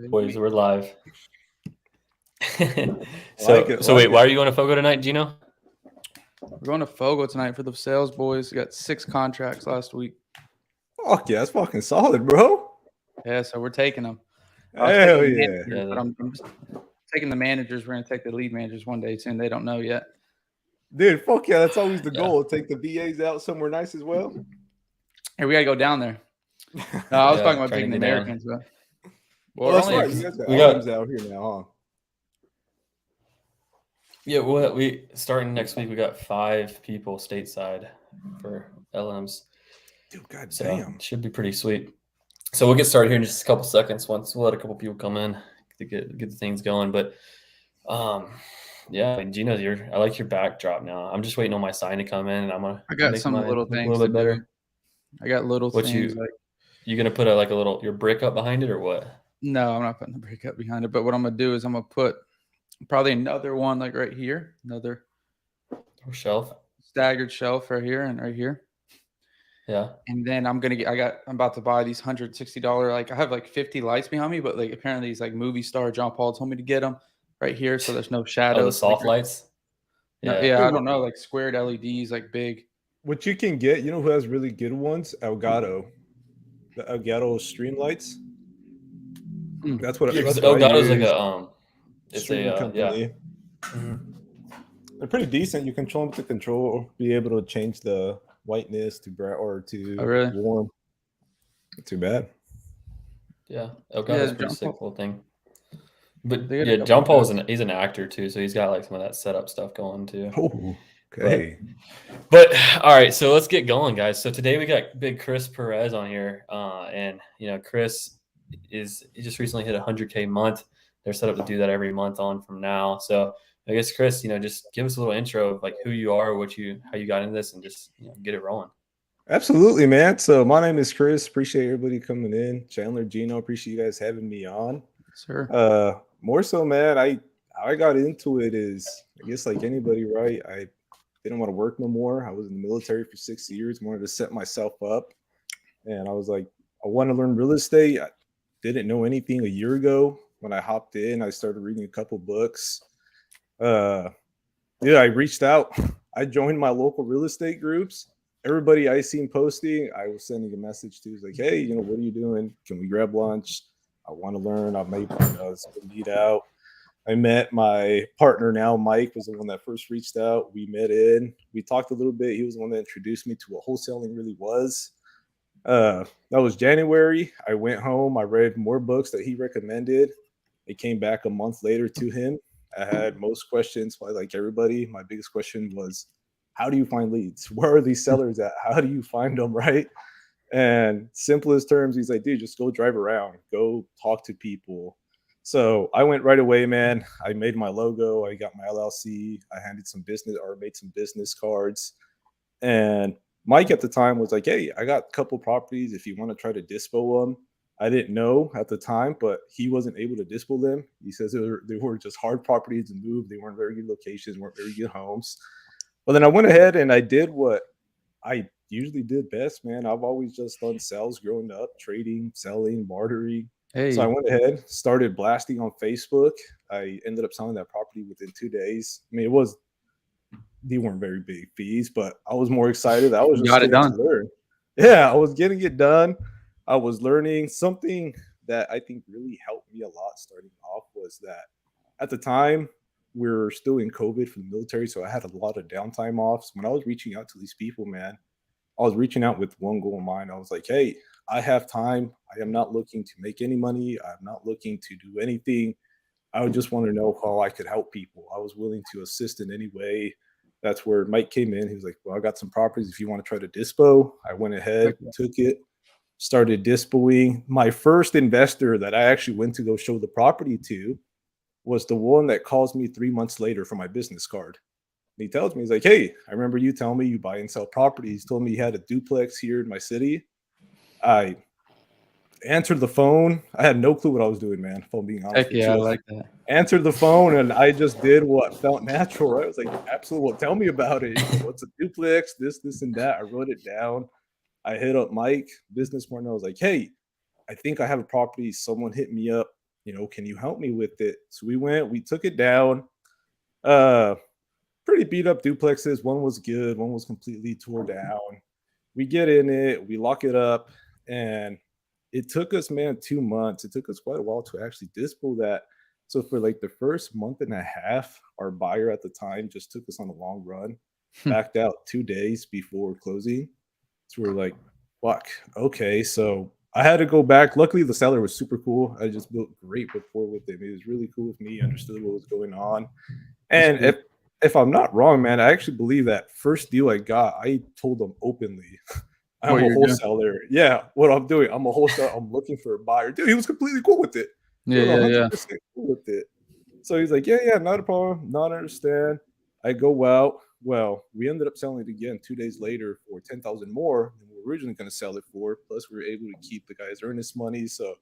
Boys, we're live. So Wait, why are you going to Fogo tonight, Gino? We're going to Fogo tonight for the sales boys. We got 6 contracts last week. Fuck yeah, that's fucking solid, bro. Yeah, so we're taking them. Hell yeah. But I'm just taking the managers. We're going to take the lead managers one day soon. They don't know yet. Dude, fuck yeah, that's always the goal. Take the VAs out somewhere nice as well. Hey, we got to go down there. No, I was talking about taking the Americans, but well, that's right. You guys got Adams out here now, huh? Yeah, we starting next week. We got 5 people stateside for LMs. Dude, god so damn, should be pretty sweet. So we'll get started here in just a couple seconds. Once we'll let a couple people come in to get the things going. But yeah, I mean, Gino, I like your backdrop now. I'm just waiting on my sign to come in, and I got some little things a little bit better. I got little things. You gonna put your brick up behind it or what? No, I'm not putting the brick up behind it. But what I'm gonna do is I'm gonna put probably another one like right here, another shelf, staggered shelf right here and right here. Yeah. And then I'm about to buy these $160. Like I have like 50 lights behind me, but like apparently he's like movie star John Paul told me to get them right here, so there's no shadows. Oh, the soft lights. Yeah, I don't know, like squared LEDs, like big. What you can get, you know who has really good ones? Elgato. The Elgato stream lights. That's what. That's Elgato's like a it's a company. Yeah. Mm-hmm. They're pretty decent. You control them with the control, be able to change the whiteness to bright or to warm. Not too bad. Yeah, Elgato's pretty sick little thing. But yeah, John Paul he's an actor too, so he's got like some of that setup stuff going too. Oh, okay. But all right, so let's get going, guys. So today we got big Chris Perez on here, and Chris he just recently hit 100K month. They're set up to do that every month on from now. So I guess Chris, just give us a little intro of like who you are, how you got into this, and just get it rolling. Absolutely, man. So my name is Chris. Appreciate everybody coming in. Chandler, Gino, appreciate you guys having me on. Sure. More so, man, how I got into it is, I guess like anybody, right? I didn't want to work no more. I was in the military for 6 years, wanted to set myself up. And I was like, I want to learn real estate. I didn't know anything a year ago. When I hopped in, I started reading a couple books. I reached out. I joined my local real estate groups. Everybody I seen posting, I was sending a message to. It was like, hey, what are you doing? Can we grab lunch? I want to learn. I may meet out. I met my partner now, Mike, was the one that first reached out. We met we talked a little bit. He was the one that introduced me to what wholesaling really was. That was January. I went home. I read more books that he recommended. I came back a month later to him. I had most questions, like everybody. My biggest question was, how do you find leads? Where are these sellers at? How do you find them, right? And simplest terms, he's like, dude, just go drive around. Go talk to people. So I went right away, man. I made my logo. I got my LLC. I made some business cards. And Mike at the time was like, hey, I got a couple properties if you want to try to dispo them. I didn't know at the time, but he wasn't able to dispo them. He says they were just hard properties to move. They weren't very good locations, weren't very good homes. Well, then I went ahead and I did what I usually did best, man. I've always just done sales growing up, trading, selling, bartering. Hey. So I went ahead, started blasting on Facebook. I ended up selling that property within 2 days. I mean, they weren't very big fees, but I was more excited. I was just got it done. To learn. Yeah, I was getting it done. I was learning. Something that I think really helped me a lot starting off was that at the time we were still in COVID for the military, so I had a lot of downtime off. So when I was reaching out to these people, man, I was reaching out with one goal in mind. I was like, hey, I have time. I am not looking to make any money. I'm not looking to do anything. I would just want to know how I could help people. I was willing to assist in any way. That's where Mike came in. He was like, well, I got some properties if you want to try to dispo. I went ahead, took it, started dispoing. My first investor that I actually went to go show the property to was the one that calls me 3 months later for my business card. And he tells me, he's like, hey, I remember you telling me you buy and sell properties. Told me you had a duplex here in my city. I answered the phone. I had no clue what I was doing, man, if I'm being honest with you. I like that. Answered the phone, and I just did what felt natural, right? I was like, absolutely, well, tell me about it. What's a duplex, this, and that. I wrote it down. I hit up Mike, business partner. I was like, hey, I think I have a property. Someone hit me up can you help me with it? So we took it down. Pretty beat up duplexes. One was good, one was completely tore down. We get in it, we lock it up, and it took us, man, 2 months. It took us quite a while to actually dispo that. So for like the first month and a half, our buyer at the time just took us on a long run, backed out 2 days before closing. So we're like, fuck, okay. So I had to go back. Luckily, the seller was super cool. I just built great rapport with him. He was really cool with me, understood what was going on. And if I'm not wrong, man, I actually believe that first deal I got, I told them openly, I'm What a you're doing. wholesaler. Yeah, what I'm doing. I'm a wholesaler. I'm looking for a buyer. Dude, he was completely cool with it. He was Yeah. 100% cool with it. So he's like, yeah, not a problem. Not understand. I go out. Well, we ended up selling it again 2 days later for 10,000 more than we were originally going to sell it for. Plus, we were able to keep the guy's earnest money. So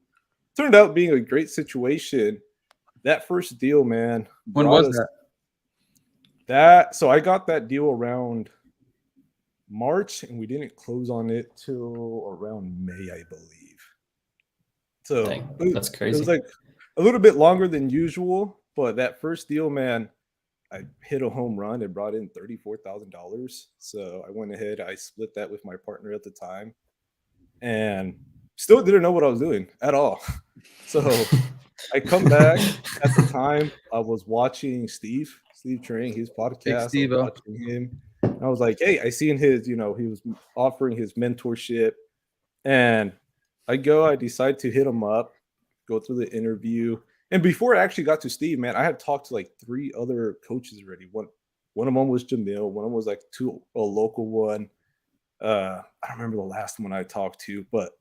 turned out being a great situation. That first deal, man. When was that? So I got that deal around March, and we didn't close on it till around May, I believe. So Dang, that's crazy. It was like a little bit longer than usual, but that first deal, man, I hit a home run. It brought in $34,000. So I went ahead, I split that with my partner at the time, and still didn't know what I was doing at all. So I come back. At the time, I was watching Steve Train, his podcast. I was watching him. And I was like, hey, I seen his, he was offering his mentorship. And I decide to hit him up, go through the interview. And before I actually got to Steve, man, I had talked to like 3 other coaches already. One of them was Jamil. One of them was like a local one. I don't remember the last one I talked to, but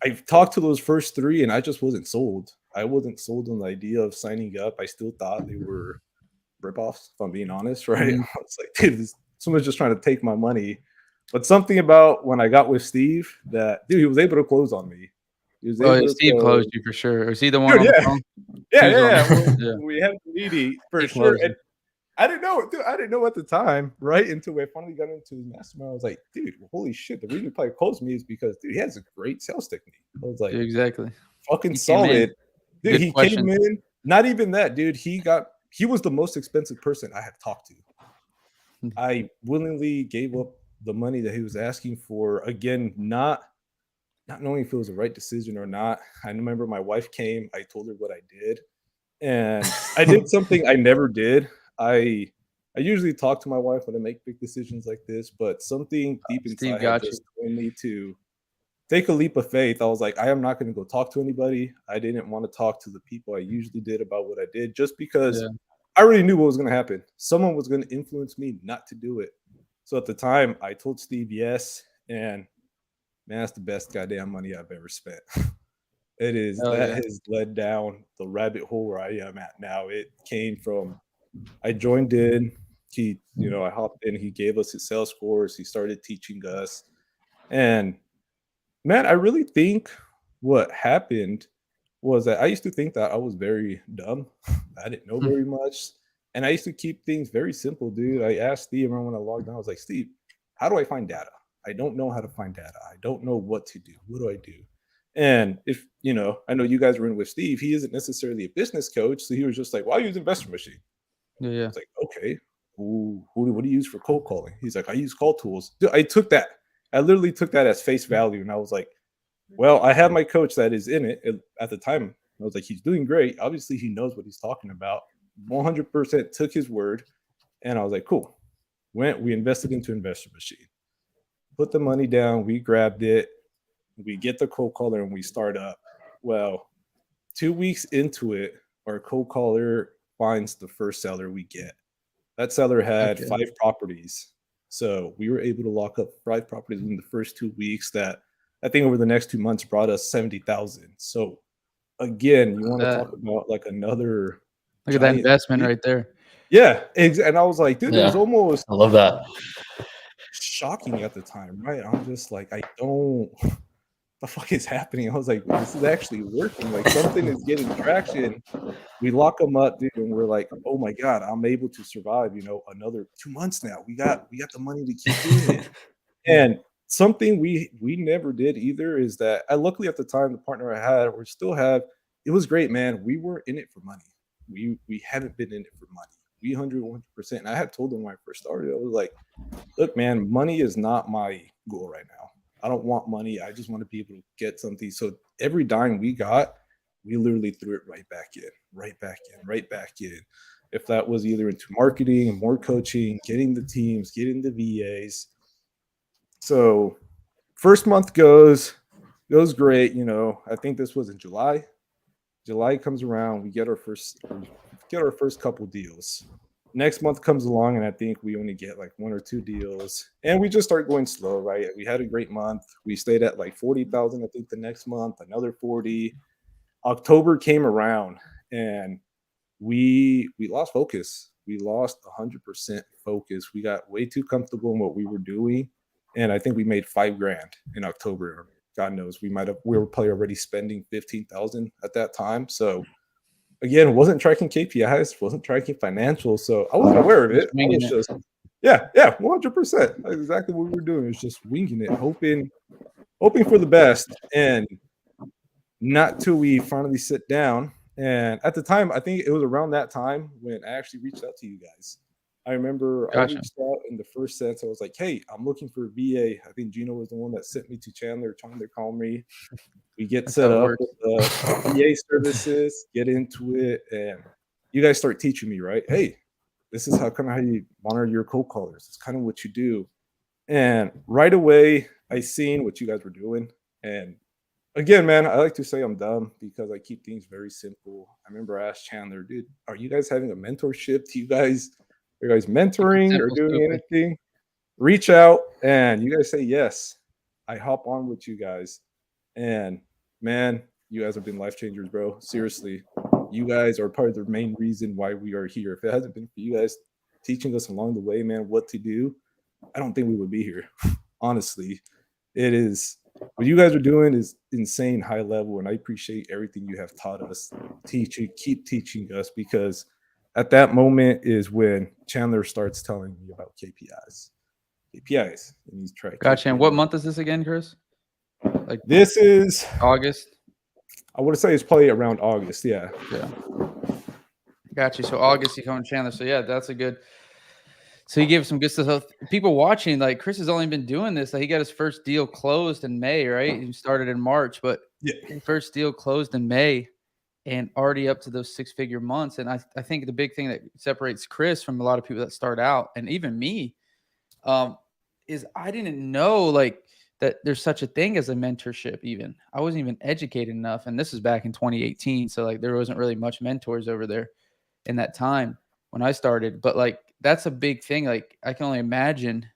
I've talked to those first 3, and I just wasn't sold. I wasn't sold on the idea of signing up. I still thought they were ripoffs, if I'm being honest, right? I was like, dude, someone's just trying to take my money. But something about when I got with Steve, that dude, he was able to close on me. Steve closed you for sure. Was he the one dude, on the phone? Yeah. We had the meeting for sure. And I didn't know, dude. I didn't know at the time, right? Until we finally got into his mastermind. I was like, dude, holy shit. The reason he probably closed me is because, dude, he has a great sales technique. I was like, exactly. Fucking solid. Dude, he came in. Not even that, dude. He was the most expensive person I had talked to. I willingly gave up the money that he was asking for. Again, not knowing if it was the right decision or not. I remember my wife came. I told her what I did. And I did something I never did. I usually talk to my wife when I make big decisions like this, but something deep inside had just told me to take a leap of faith. I was like, I am not going to go talk to anybody. I didn't want to talk to the people I usually did about what I did, just because I already knew what was going to happen. Someone was going to influence me not to do it. So at the time, I told Steve yes, and man, that's the best goddamn money I've ever spent. It is. Has led down the rabbit hole where I am at now. It came from, I joined in. I hopped in. He gave us his sales course. He started teaching us. And man, I really think what happened was that I used to think that I was very dumb. I didn't know very much. And I used to keep things very simple, dude. I asked Steve, when I logged on, I was like, Steve, how do I find data? I don't know how to find data. I don't know what to do. What do I do? And if, I know you guys were in with Steve, he isn't necessarily a business coach. So he was just like, well, I use Investor Machine. Yeah. It's like, okay, what do you use for cold calling? He's like, I use call tools. Dude, I literally took that as face value. And I was like, well, I have my coach that is in it at the time. I was like, he's doing great. Obviously, he knows what he's talking about. 100% took his word. And I was like, cool. We invested into Investor Machine. Put the money down. We grabbed it. We get the cold caller and we start up. Well, 2 weeks into it, our cold caller finds the first seller we get. That seller had 5 properties. So we were able to lock up 5 properties in the first 2 weeks that I think over the next 2 months brought us 70,000. So again, you want to talk about like another. Look at that investment right there. Yeah. And I was like, dude, it was almost. I love that. Shocking at the time, right? I'm just like, the fuck is happening? I was like, this is actually working. Like something is getting traction. We lock them up, dude, and we're like, oh my God, I'm able to survive, another 2 months now. We got the money to keep doing it. And something we never did either is that luckily at the time, the partner I had, or still have, it was great, man. We weren't in it for money. We haven't been in it for money. We 100%. And I had told them when I first started, I was like, look, man, money is not my goal right now. I don't want money. I just want to be able to get something. So every dime we got, we literally threw it right back in, right back in, right back in. If that was either into marketing and more coaching, getting the teams, getting the VAs. So first month goes great. You know, I think this was in July. July comes around, we get our first couple deals. Next month comes along, and I think we only get like 1 or 2 deals, and we just start going slow, right? We had a great month. We stayed at like 40,000, I think, the next month, another 40. October came around, and we lost focus. We lost 100% focus. We got way too comfortable in what we were doing, and I think we made $5,000 in October. God knows, we were probably already spending 15,000 at that time. So again, wasn't tracking KPIs, wasn't tracking financials. So I wasn't aware of it. I was just, yeah, 100%. That's exactly what we were doing. It was just winging it, hoping for the best. And not till we finally sit down. And at the time, I think it was around that time when I actually reached out to you guys. I remember I reached out in the first sense. I was like, hey, I'm looking for a VA. I think Gino was the one that sent me to Chandler. Chandler called me. We get set up with the VA services, get into it, and you guys start teaching me, right? Hey, this is how you monitor your cold callers. It's kind of what you do. And right away, I seen what you guys were doing. And again, man, I like to say I'm dumb because I keep things very simple. I remember I asked Chandler, dude, are you guys having a mentorship? Are you guys mentoring or doing anything? Reach out, and you guys say yes. I hop on with you guys. And man, you guys have been life changers, bro. Seriously, you guys are part of the main reason why we are here. If it hasn't been for you guys teaching us along the way, man, what to do, I don't think we would be here. Honestly, it is what you guys are doing is insane high level, and I appreciate everything you have taught us. Keep teaching us, because at that moment is when Chandler starts telling me about KPIs, and he's trying. Gotcha. And what month is this again, Chris? Like this is August. I would say it's probably around August. Yeah. Gotcha. So August, you come to Chandler. So yeah, that's a good. So he gave some good stuff. People watching, like, Chris has only been doing this. Like, he got his first deal closed in May, right? He started in March, but his first deal closed in May, and already up to those 6-figure months. And I think the big thing that separates Chris from a lot of people that start out, and even me, is I didn't know like that there's such a thing as a mentorship. Even I wasn't even educated enough, and this is back in 2018, so like there wasn't really much mentors over there in that time when I started. But like that's a big thing. Like I can only imagine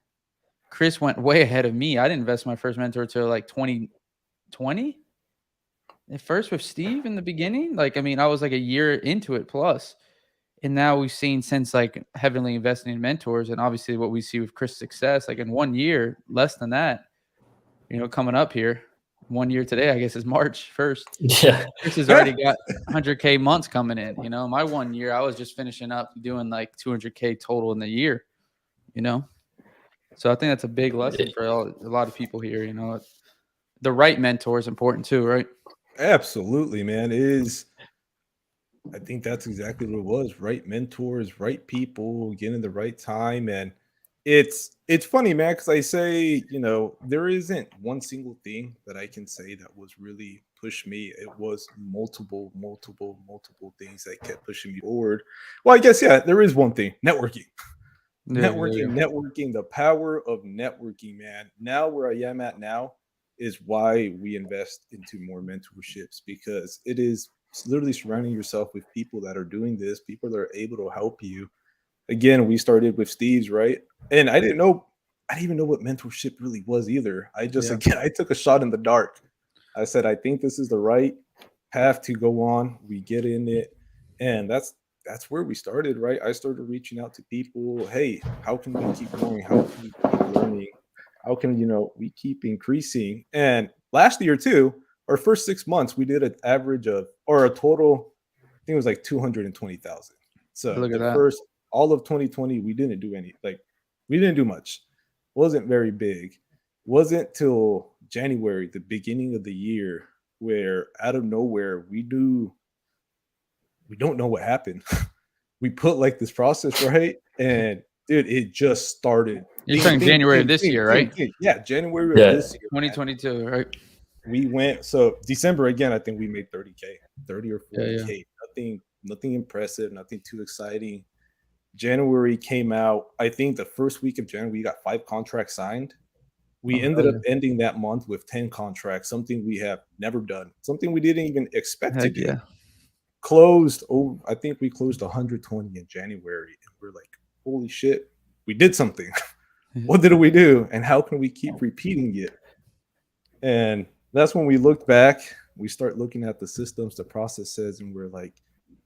Chris went way ahead of me. I didn't invest my first mentor till like 2020. At first with Steve in the beginning, like, I mean, I was like a year into it plus. And now we've seen since like heavily investing in mentors, and obviously what we see with Chris' success, like in 1 year, less than that, you know, coming up here, 1 year today, I guess is March 1st. Yeah. Chris has already got 100K months coming in. You know, my 1 year, I was just finishing up doing like 200K total in the year, you know? So I think that's a big lesson for a lot of people here. You know, the right mentor is important too, right? Absolutely, man. I think that's exactly what it was. Right mentors, right people, getting the right time. And it's funny, man, because I say, you know, there isn't one single thing that I can say that was really pushed me. It was multiple things that kept pushing me forward. Well, I guess, yeah, there is one thing: networking. Networking, the power of networking, man. Now where I am at now is why we invest into more mentorships, because it is literally surrounding yourself with people that are doing this, people that are able to help you. Again, we started with Steve's, right? And I didn't even know what mentorship really was either. I just, again, I took a shot in the dark. I said, I think this is the right path to go on. We get in it. And that's where we started, right? I started reaching out to people. Hey, how can we keep going? How can we keep learning? How can, you know, we keep increasing? And last year too, our first 6 months, we did an average of, or a total, I think it was like 220,000. So first, all of 2020, we didn't do we didn't do much. Wasn't very big. Wasn't till January, the beginning of the year, where out of nowhere, we do we don't know what happened. We put like this process, right? And dude, it just started. You're talking January of this year, right? Yeah, January of this year. 2022, right? We went, so December again, I think we made 30K, 30 or 40K. Nothing impressive, nothing too exciting. January came out. I think the first week of January, we got 5 contracts signed. We ended up ending that month with 10 contracts, something we have never done, something we didn't even expect to do. Closed, I think we closed 120 in January. And we're like, holy shit, we did something. What did we do? And how can we keep repeating it? And that's when we looked back. We start looking at the systems, the processes, and we're like,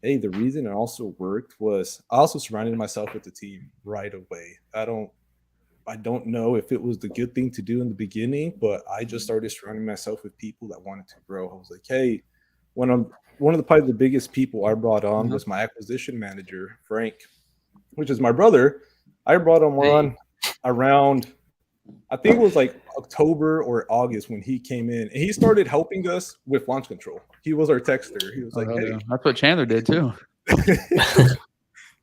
hey, the reason it also worked was I also surrounded myself with the team right away. I don't know if it was the good thing to do in the beginning, but I just started surrounding myself with people that wanted to grow. I was like, hey, one of probably the biggest people I brought on was my acquisition manager, Frank, which is my brother. I brought him on around, I think it was like October or August when he came in, and he started helping us with launch control. He was our texter. He was like, hey, that's what Chandler did too.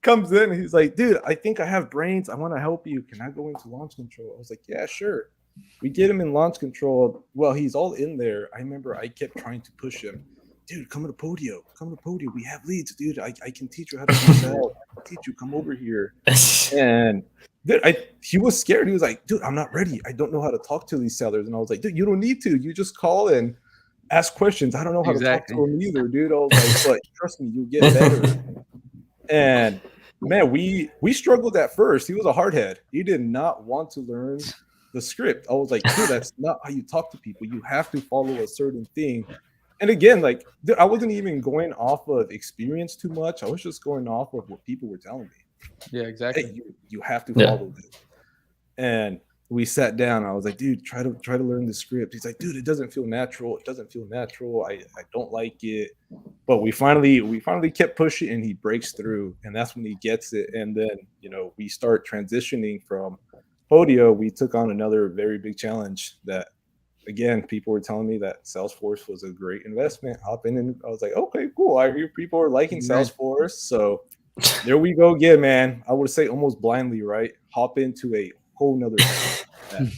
Comes in and he's like, dude, I think I have brains. I want to help you. Can I go into launch control? I was like, yeah, sure. We get him in launch control. Well, he's all in there. I remember I kept trying to push him. Dude, come to the podium. Come to the podium. We have leads, dude. I can teach you how to sell. I'll teach you. Come over here. And dude, he was scared. He was like, dude, I'm not ready. I don't know how to talk to these sellers. And I was like, dude, you don't need to. You just call and ask questions. I don't know how to talk to them either, dude. I was like, but trust me, you'll get better. And man, we struggled at first. He was a hardhead. He did not want to learn the script. I was like, dude, that's not how you talk to people. You have to follow a certain thing. And again, like, dude, I wasn't even going off of experience too much. I was just going off of what people were telling me. Yeah, exactly. Hey, you have to follow this. And we sat down. I was like, dude, try to learn the script. He's like, dude, it doesn't feel natural. It doesn't feel natural. I don't like it. But we finally kept pushing, and he breaks through, and that's when he gets it. And then, we start transitioning from Podio. We took on another very big challenge that, again, people were telling me that Salesforce was a great investment. Hop in, and I was like, okay, cool. I hear people are liking Salesforce. So there we go again, man. I would say almost blindly, right? Hop into a whole nother thing.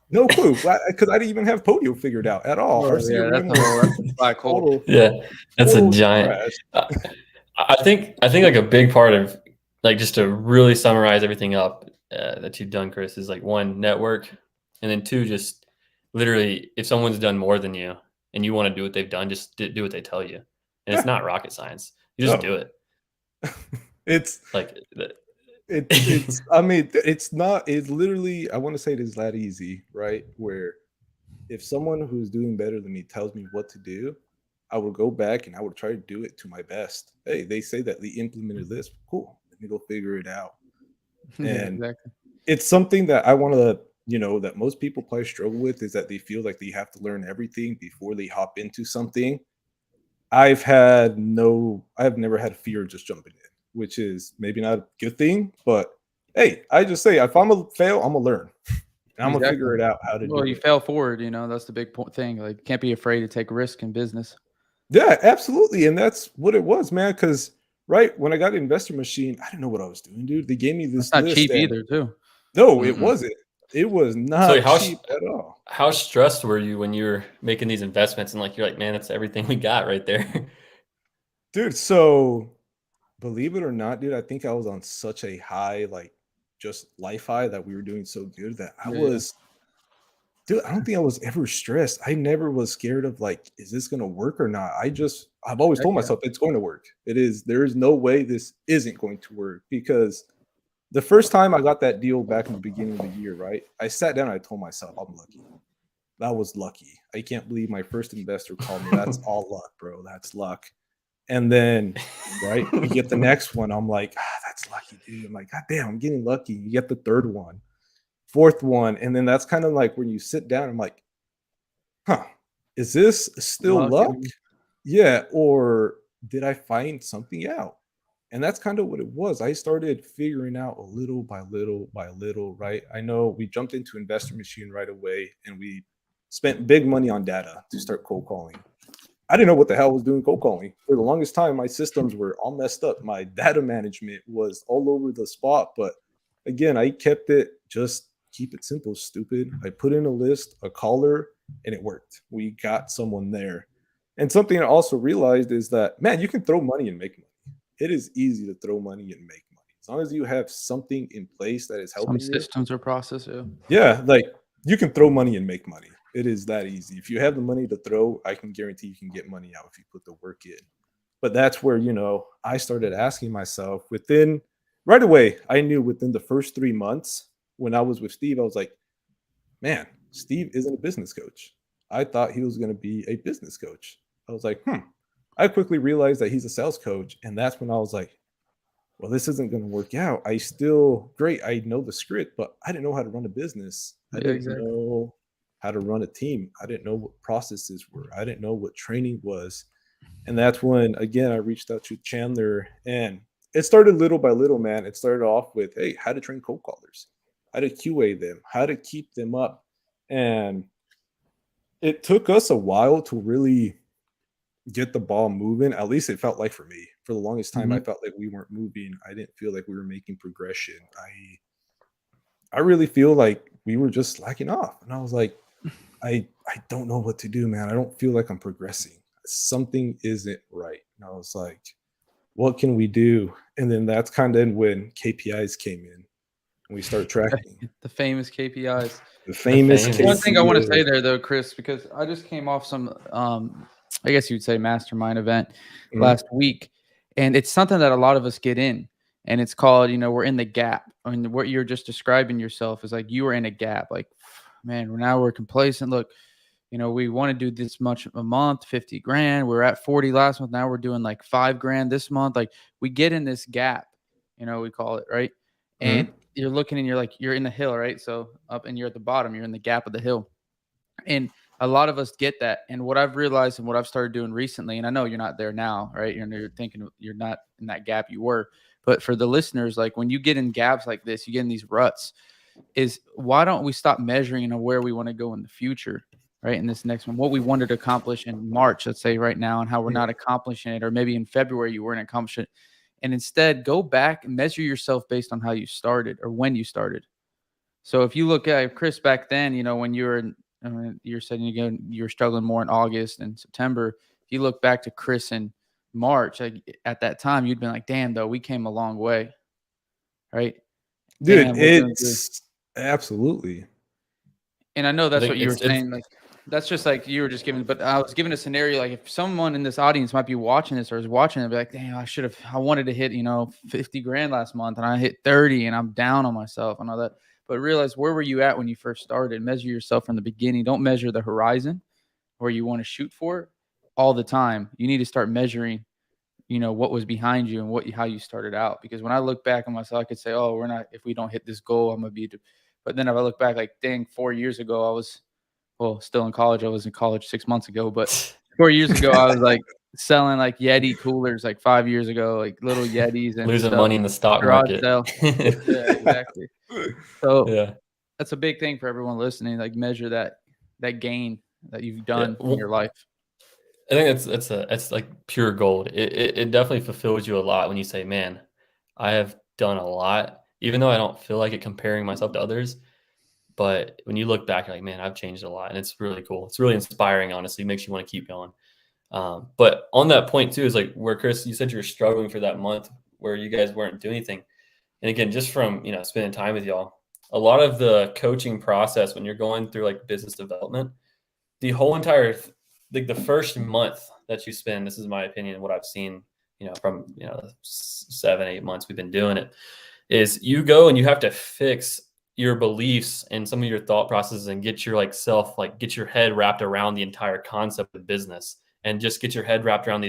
No clue, because I didn't even have Podio figured out at all. That's a black hole. That's a giant. I think like a big part of, like, just to really summarize everything up that you've done, Chris, is like, 1, network, and then 2, just literally, if someone's done more than you and you want to do what they've done, just do what they tell you. And it's not rocket science. You just do it. It's like it's I mean, it's literally, I want to say it is that easy, right? Where if someone who's doing better than me tells me what to do, I will go back and I will try to do it to my best. Hey, they say that they implemented this. Cool. Let me go figure it out. And it's something that I want to, that most people probably struggle with, is that they feel like they have to learn everything before they hop into something. I've never had fear of just jumping in, which is maybe not a good thing, but hey, I just say, if I'm gonna fail, I'm gonna learn. And I'm gonna figure it out how to do it. Well, you fail forward, that's the big thing. Like, you can't be afraid to take risk in business. Yeah, absolutely. And that's what it was, man. Because when I got Investor Machine, I didn't know what I was doing, dude. They gave me this. It's not cheap either, too. No, it wasn't. It was not cheap at all. How stressed were you when you were making these investments, and you're like, man, that's everything we got right there? Dude, so believe it or not, dude, I think I was on such a high, just life high, that we were doing so good that I was, dude, I don't think I was ever stressed. I never was scared of, is this going to work or not? I've always told myself it's going to work. There is no way this isn't going to work, because the first time I got that deal back in the beginning of the year, right? I sat down and I told myself, I'm lucky. That was lucky. I can't believe my first investor called me. That's all luck, bro. That's luck. And then, we get the next one. I'm like, that's lucky, dude. I'm like, God damn, I'm getting lucky. You get the third one, fourth one. And then that's kind of like when you sit down, I'm like, is this still luck? Yeah. Or did I find something out? And that's kind of what it was. I started figuring out a little by little by little, right? I know we jumped into Investor Machine right away, and we spent big money on data to start cold calling. I didn't know what the hell I was doing cold calling. For the longest time, my systems were all messed up. My data management was all over the spot. But again, I kept it just keep it simple, stupid. I put in a list, a caller, and it worked. We got someone there. And something I also realized is that, man, you can throw money and make money. It is easy to throw money and make money. As long as you have something in place that is helping Some systems or process. Yeah. Yeah, like you can throw money and make money. It is that easy. If you have the money to throw, I can guarantee you can get money out if you put the work in. But that's where, I started asking myself right away, I knew within the first 3 months when I was with Steve, I was like, man, Steve isn't a business coach. I thought he was going to be a business coach. I was like, I quickly realized that he's a sales coach. And that's when I was like, well, this isn't going to work out. Great. I know the script, but I didn't know how to run a business. I didn't know how to run a team. I didn't know what processes were. I didn't know what training was. And that's when, again, I reached out to Chandler, and it started little by little, man. It started off with, hey, how to train cold callers, how to QA them, how to keep them up. And it took us a while to really get the ball moving. At least it felt like for me. For the longest time, I felt like we weren't moving. I didn't feel like we were making progression. I really feel like we were just slacking off. And I was like, I don't know what to do, man. I don't feel like I'm progressing. Something isn't right. And I was like, what can we do? And then that's kind of when KPIs came in and we start tracking. The famous KPIs. The famous KPIs. One thing I want to say there, though, Chris, because I just came off some, I guess you would say mastermind event last week. And it's something that a lot of us get in. And it's called, we're in the gap. I mean, what you're just describing yourself is like you were in a gap. Like, man, now we're complacent. Look, we want to do this much a month, 50 grand. We were at 40 last month. Now we're doing like 5 grand this month. Like we get in this gap, we call it, right? And you're looking and you're in the hill, right? So up and you're at the bottom, you're in the gap of the hill. And a lot of us get that. And what I've realized and what I've started doing recently, and I know you're not there now, right? You're thinking you're not in that gap you were. But for the listeners, like when you get in gaps like this, you get in these ruts, is why don't we stop measuring where we want to go in the future, right? In this next one, what we wanted to accomplish in March, let's say right now, and how we're not accomplishing it, or maybe in February you weren't accomplishing it. And instead go back and measure yourself based on how you started or when you started. So if you look at Chris back then, when you were you're saying you were struggling more in August and September. If you look back to Chris in March, at that time, you'd been like, damn, though, we came a long way. Right? Dude, it's absolutely. And I know that's what you were saying. Like, that's just like you were just giving, but I was giving a scenario. Like if someone in this audience might be watching this or is watching it, be like, damn, I wanted to hit, 50 grand last month and I hit 30 and I'm down on myself and all that. But realize, where were you at when you first started? Measure yourself from the beginning. Don't measure the horizon where you want to shoot for all the time. You need to start measuring, what was behind you and how you started out. Because when I look back on myself, I could say, oh, if we don't hit this goal, I'm going to be. But then if I look back, like, dang, 4 years ago, I was, still in college. I was in college 6 months ago. But 4 years ago, I was like selling like Yeti coolers like 5 years ago, like little Yetis and losing money in the stock market. Yeah, exactly. So that's a big thing for everyone listening. Like measure that gain that you've done in your life. I think it's like pure gold. It definitely fulfills you a lot when you say, man, I have done a lot, even though I don't feel like it comparing myself to others. But when you look back, you're like, man, I've changed a lot. And it's really cool. It's really inspiring, honestly. It makes you want to keep going. But on that point too, is like where Chris, you said you were struggling for that month where you guys weren't doing anything. And again, just from, spending time with y'all, a lot of the coaching process, when you're going through like business development, the whole entire, like the first month that you spend, this is my opinion, what I've seen, from, 7-8 months we've been doing it, is you go and you have to fix your beliefs and some of your thought processes and get your get your head wrapped around the entire concept of business, and just get your head wrapped around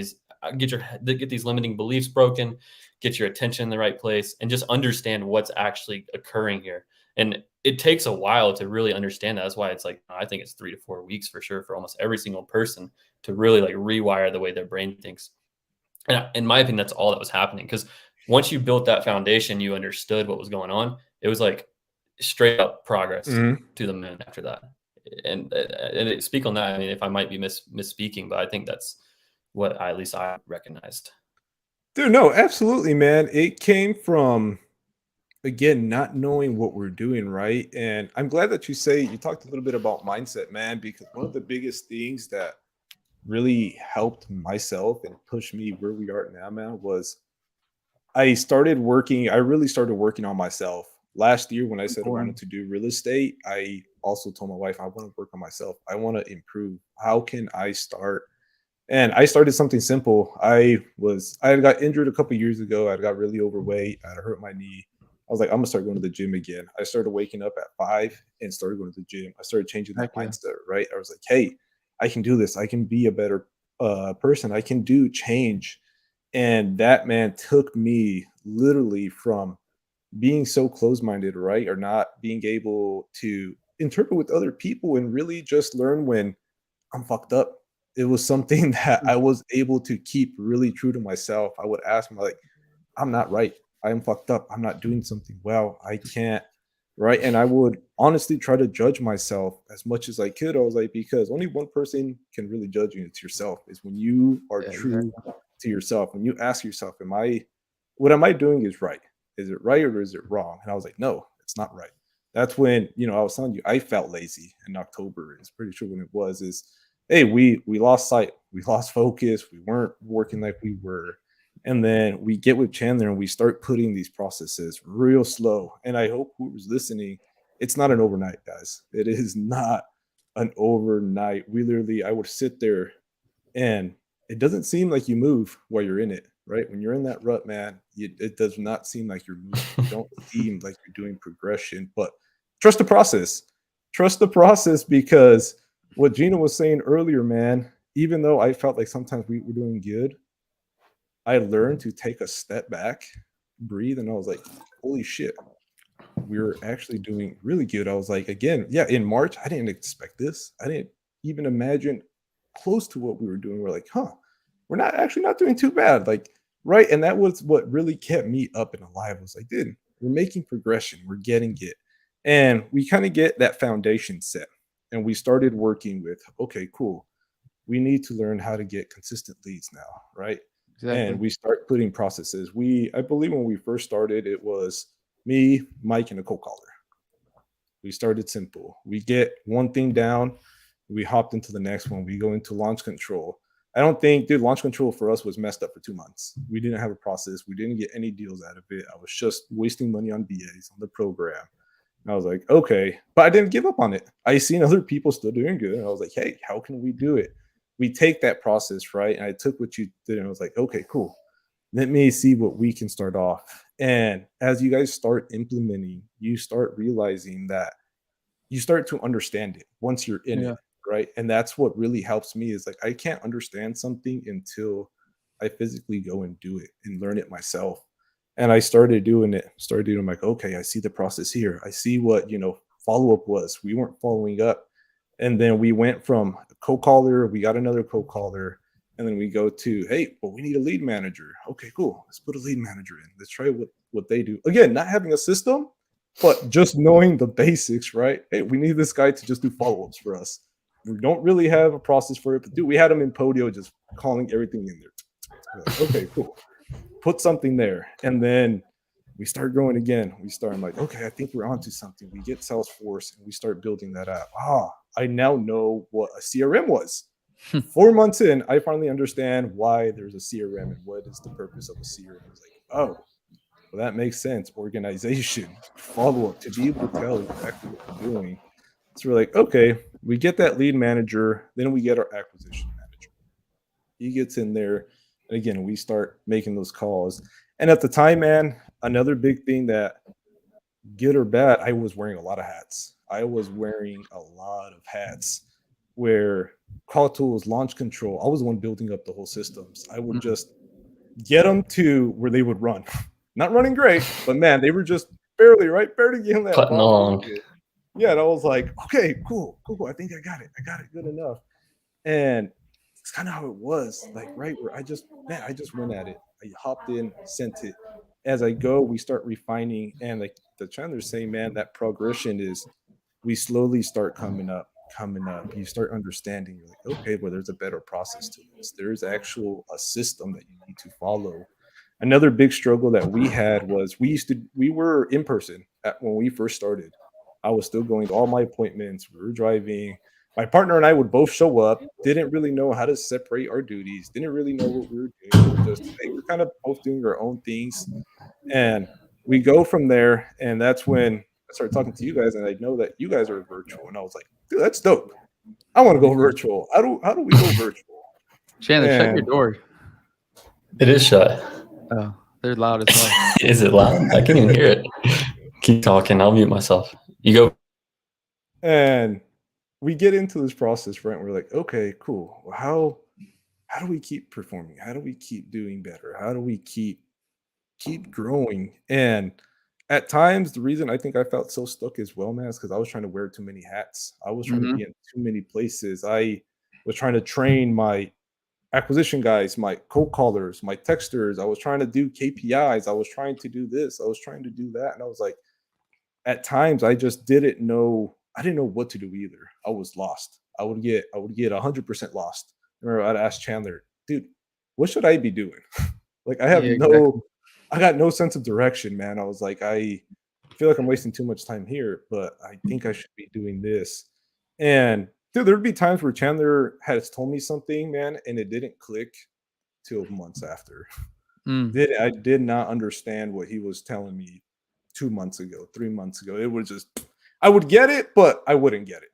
get these limiting beliefs broken, get your attention in the right place, and just understand what's actually occurring here. And it takes a while to really understand that. That's why it's like, I think it's 3 to 4 weeks for sure for almost every single person to really like rewire the way their brain thinks. And in my opinion, that's all that was happening. Because once you built that foundation, you understood what was going on. It was like straight up progress to the moon after that. And speak on that. I mean, if I might be misspeaking, but I think that's what at least I recognized. Dude, no, absolutely, man. It came from, again, not knowing what we're doing, right? And I'm glad that you talked a little bit about mindset, man, because one of the biggest things that really helped myself and pushed me where we are now, man, was I really started working on myself. Last year, when I said I wanted Important. to do real estate, I also told my wife, I want to work on myself. I want to improve. How can I start? And I started something simple. I had got injured a couple years ago. I got really overweight. I had hurt my knee. I was like, I'm gonna start going to the gym again. I started waking up at 5 and started going to the gym. I started changing that Heck yeah. mindset, right? I was like, hey, I can do this. I can be a better person. I can do change. And that, man, took me literally from being so close-minded, right? Or not being able to interpret with other people and really just learn when I'm fucked up. It was something that I was able to keep really true to myself. I would ask myself, like, I'm not right. I am fucked up. I'm not doing something well. I can't, right? And I would honestly try to judge myself as much as I could. I was like, because only one person can really judge you, it's yourself. Is when you are Yeah, true exactly. to yourself. When you ask yourself, what am I doing is right? Is it right or is it wrong? And I was like, no, it's not right. That's when, I was telling you, I felt lazy in October. It's pretty sure when it was, is, hey, we lost sight, we lost focus, we weren't working like we were. And then we get with Chandler and we start putting these processes real slow. And I hope whoever's listening, it's not an overnight, guys. It is not an overnight. I would sit there and it doesn't seem like you move while you're in it, right? When you're in that rut, man, it does not seem like you're moving. You don't seem like you're doing progression, but trust the process. Trust the process, because what Gina was saying earlier, man, even though I felt like sometimes we were doing good, I learned to take a step back, breathe, and I was like, holy shit, we're actually doing really good. I was like, again, yeah, in March, I didn't expect this. I didn't even imagine close to what we were doing. We're like, we're not doing too bad. Like, right. And that was what really kept me up and alive. I was like, dude, we're making progression, we're getting it. And we kind of get that foundation set. And we started working with, okay, cool. We need to learn how to get consistent leads now, right? And Exactly. we start putting processes. I believe when we first started, it was me, Mike, and a cold caller. We started simple. We get one thing down, we hopped into the next one. We go into launch control. I don't think, dude, launch control for us was messed up for 2 months. We didn't have a process. We didn't get any deals out of it. I was just wasting money on BAs on the program. And I was like, okay, but I didn't give up on it. I seen other people still doing good. And I was like, hey, how can we do it? We take that process, right? And I took what you did and I was like, okay, cool. Let me see what we can start off. And as you guys start implementing, you start realizing that you start to understand it once you're in Yeah. it, right? And that's what really helps me, is like, I can't understand something until I physically go and do it and learn it myself. And I started doing it, I'm like, okay, I see the process here. I see what, follow up was. We weren't following up. And then we went from a co-caller, we got another co-caller, and then we go to, hey, well, we need a lead manager. Okay, cool. Let's put a lead manager in. Let's try what they do. Again, not having a system, but just knowing the basics, right? Hey, we need this guy to just do follow-ups for us. We don't really have a process for it, but dude, we had him in Podio just calling everything in there. We're like, okay, cool. Put something there. And then we start growing again. I'm like, okay, I think we're onto something. We get Salesforce and we start building that out. I now know what a CRM was. 4 months in, I finally understand why there's a CRM and what is the purpose of a CRM. I was like, oh, well, that makes sense. Organization, follow up, to be able to tell exactly what we're doing. So we're like, okay, we get that lead manager, then we get our acquisition manager. He gets in there, and again, we start making those calls. And at the time, man, another big thing that, good or bad, I was wearing a lot of hats. I was wearing a lot of hats where call tools, launch control, I was the one building up the whole systems. I would just get them to where they would run. Not running great, but man, they were just barely getting that Putting ball along. moving. Yeah, and I was like, okay, cool. I think I got it good enough. And it's kind of how it was, like, right where I just went at it. I hopped in, sent it. As I go, we start refining, and like the Chandler's saying, man, that progression is, we slowly start coming up. coming up, you start understanding, you're like, okay, well, there's a better process to this. There's actual a system that you need to follow. Another big struggle that we had was we were in person when we first started. I was still going to all my appointments. We were driving. My partner and I would both show up, didn't really know how to separate our duties, didn't really know what we were doing. We were just, hey, we're kind of both doing our own things. And we go from there. And that's when I started talking to you guys, and I know that you guys are virtual. And I was like, dude, that's dope. I want to go virtual. How do we go virtual? Chandler, shut your door. It is shut. Oh, they're loud as well. Is it loud? I can't even hear it. Keep talking. I'll mute myself. You go. And we get into this process, right? We're like, okay, cool. Well, how do we keep performing? How do we keep doing better? How do we keep growing? And at times, the reason I think I felt so stuck as well, man, is because I was trying to wear too many hats. I was trying to be in too many places. I was trying to train my acquisition guys, my cold callers, my texters. I was trying to do KPIs. I was trying to do this. I was trying to do that. And I was like, at times, I just didn't know. I didn't know what to do either. I was lost. I would get 100% lost. I remember I'd ask Chandler, dude, what should I be doing? Like, I have I got no sense of direction, man. I was like, I feel like I'm wasting too much time here, but I think I should be doing this. And dude, there'd be times where Chandler has told me something, man, and it didn't click till months after. I did not understand what he was telling me 2 months ago, 3 months ago. It was just, I would get it, but I wouldn't get it.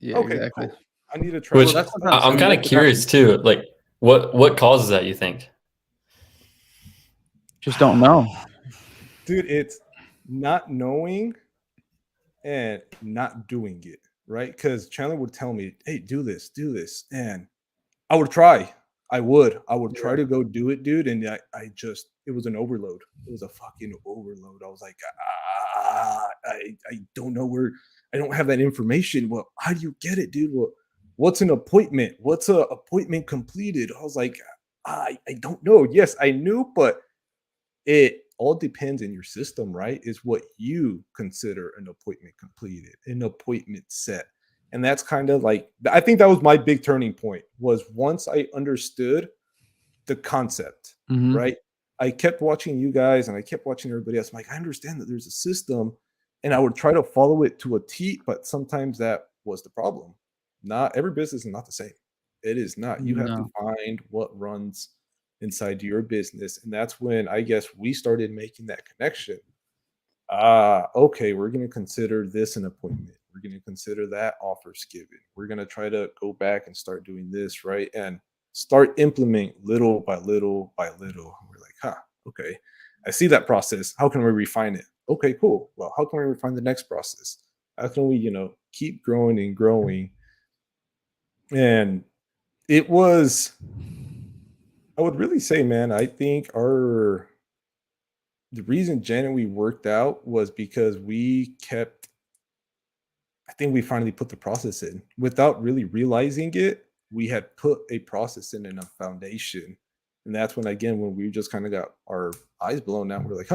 Yeah, okay, exactly. cool. I need to try. Which I'm kind of curious too. Like, what causes that, you think? Just don't know. Dude, it's not knowing and not doing it, right? Because Chandler would tell me, hey, do this. And I would try. I would try to go do it, dude. And I just, it was an overload. It was a fucking overload. I was like, I don't know where, I don't have that information. Well, how do you get it, dude? Well, what's an appointment? What's a appointment completed? I was like, I don't know. Yes, I knew, but it all depends in your system, right? Is what you consider an appointment completed, an appointment set. And that's kind of like, I think that was my big turning point, was once I understood the concept, right? I kept watching you guys and I kept watching everybody else. I'm like, I understand that there's a system, and I would try to follow it to a T, but sometimes that was the problem. Not every business is not the same. It is not. You have to find what runs inside your business. And that's when I guess we started making that connection. Okay, we're going to consider this an appointment. We're going to consider that offers given. We're going to try to go back and start doing this, right? And start implementing little by little by little. We're like, okay, I see that process. How can we refine it? Okay, cool. Well, how can we refine the next process? How can we, keep growing and growing? And it was, I would really say, man, I think the reason Jen and we worked out was because I think we finally put the process in without really realizing it. We had put a process in and a foundation. And that's when we just kind of got our eyes blown out. We're like,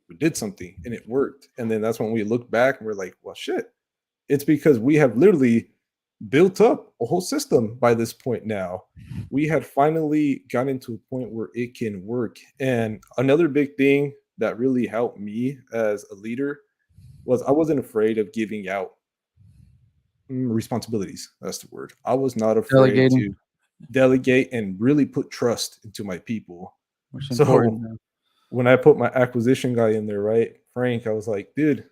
we did something and it worked. And then that's when we look back and we're like, well, shit, it's because we have literally built up a whole system by this point now. We had finally gotten to a point where it can work. And another big thing that really helped me as a leader was I wasn't afraid of giving out responsibilities. That's the word. I was not afraid to delegate and really put trust into my people. So when I put my acquisition guy in there, right, Frank, I was like, dude,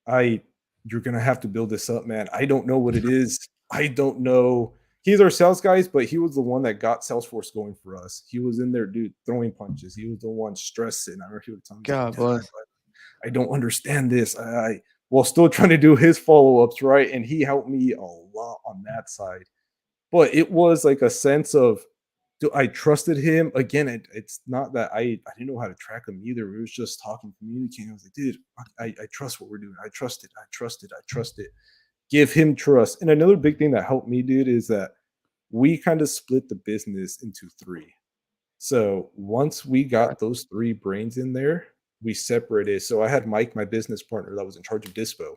you're going to have to build this up, man. I don't know what it is. I don't know. He's our sales guys, but he was the one that got Salesforce going for us. He was in there, dude, throwing punches. He was the one stressing. I remember he would tell me, God bless. I don't understand this. While still trying to do his follow-ups, right? And he helped me a lot on that side. But it was like a sense of, I trusted him. Again, it's not that I didn't know how to track him either. We was just talking, communicating. I was like, dude, I trust what we're doing. I trust it. Give him trust. And another big thing that helped me, dude, is that we kind of split the business into 3. So once we got those 3 brains in there, we separated. So I had Mike, my business partner, that was in charge of Dispo.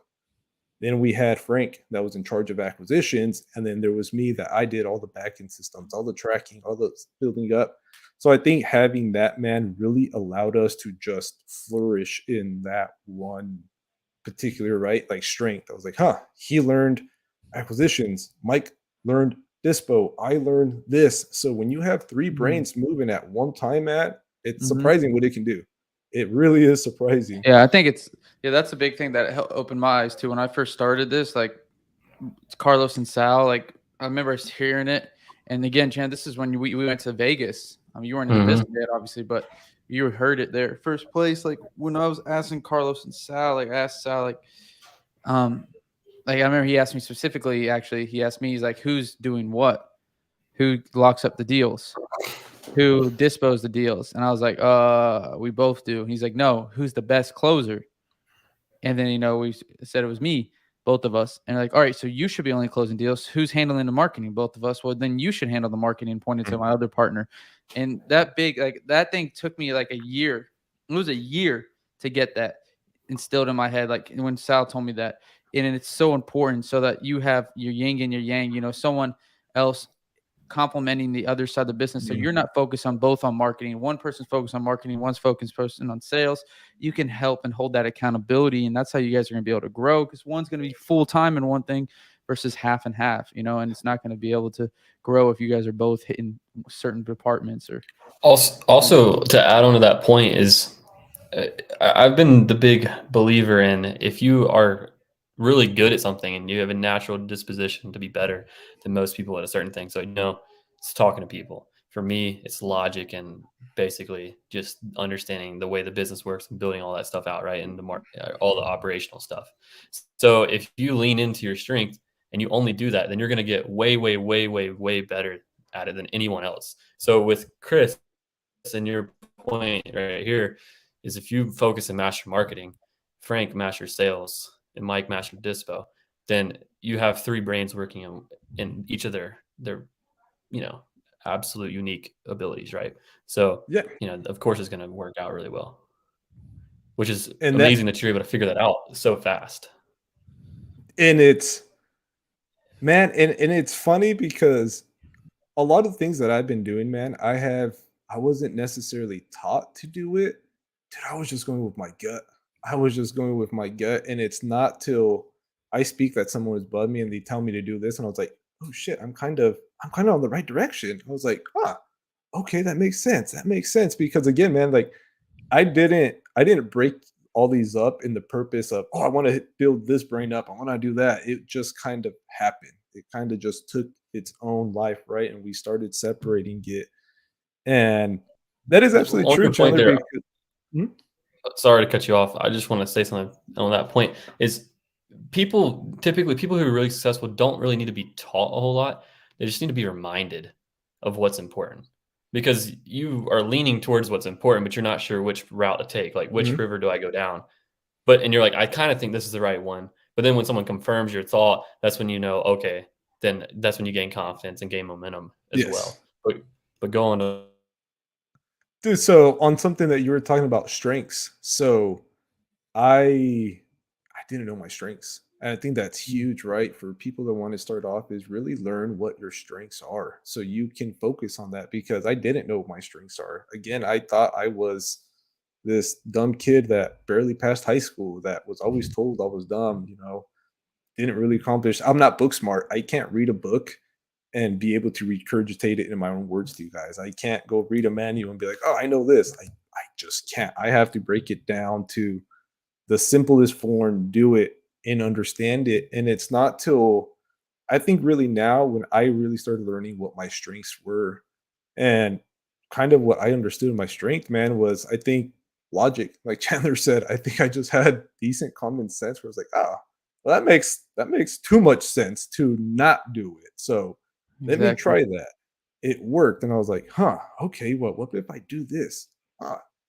Then we had Frank that was in charge of acquisitions. And then there was me that I did all the backend systems, all the tracking, all the building up. So I think having that man really allowed us to just flourish in that one particular, right? Like strength. I was like, huh, he learned acquisitions. Mike learned dispo. I learned this. So when you have three brains moving at one time, Matt, it's surprising what it can do. It really is surprising. Yeah, I think that's a big thing that opened my eyes too. When I first started this, like Carlos and Sal, like I remember hearing it. And again, Chan, this is when we went to Vegas. I mean, you weren't in the business yet, obviously, but you heard it there first place. Like when I was asking Carlos and Sal, like I asked Sal, like I remember he asked me specifically, actually, he asked me, he's like, who's doing what? Who locks up the deals? Who dispos the deals? And I was like, we both do. He's like, no, who's the best closer? And then, we said it was me, both of us. And like, all right, so you should be only closing deals. Who's handling the marketing? Both of us. Well, then you should handle the marketing, pointed to my other partner. And that thing took me like a year. It was a year to get that instilled in my head. Like when Sal told me that, and it's so important so that you have your yin and your yang, someone else complementing the other side of the business. So you're not focused on both on marketing. One person's focused on marketing, one's focused on sales. You can help and hold that accountability. And that's how you guys are going to be able to grow, because one's going to be full-time in one thing versus half and half, and it's not going to be able to grow if you guys are both hitting certain departments. Or also to add on to that point is I've been the big believer in, if you are really good at something and you have a natural disposition to be better than most people at a certain thing. So, it's talking to people. For me, it's logic and basically just understanding the way the business works and building all that stuff out, right? And all the operational stuff. So if you lean into your strength and you only do that, then you're going to get way, way, way, way, way better at it than anyone else. So with Chris, and your point right here is, if you focus and master marketing, Frank master sales, and Mike master dispo, then you have three brains working in each of their absolute unique abilities, right? So of course it's going to work out really well, which is amazing that you're able to figure that out so fast. And it's funny because a lot of things that I've been doing, man, I wasn't necessarily taught to do it. Dude, I was just going with my gut. And it's not till I speak that someone was bugging me and they tell me to do this, and I was like, oh shit, I'm kind of on the right direction. I was like, okay, that makes sense. Because again, man, like I didn't break all these up in the purpose of, I want to build this brain up, I want to do that. It just kind of happened. It kind of just took its own life, right? And we started separating it. And that is absolutely true, Chandler. Sorry to cut you off. I just want to say something on that point. Is people who are really successful don't really need to be taught a whole lot. They just need to be reminded of what's important, because you are leaning towards what's important, but you're not sure which route to take. Like, which river do I go down? And you're like, I kind of think this is the right one. But then when someone confirms your thought, that's when okay, then that's when you gain confidence and gain momentum as well. But go on to. Dude, so on something that you were talking about, strengths. So I didn't know my strengths. And I think that's huge, right? For people that want to start off, is really learn what your strengths are so you can focus on that, because I didn't know what my strengths are. Again, I thought I was this dumb kid that barely passed high school, that was always told I was dumb, didn't really accomplish. I'm not book smart. I can't read a book and be able to regurgitate it in my own words to you guys. I can't go read a manual and be like, I know this. I just can't. I have to break it down to the simplest form, do it and understand it. And it's not till I think really now when I really started learning what my strengths were, and kind of what I understood my strength, man, was, I think, logic. Like Chandler said, I think I just had decent common sense where I was like, well, that makes too much sense to not do it. So let me try that. It worked. And I was like, okay, what if I do this?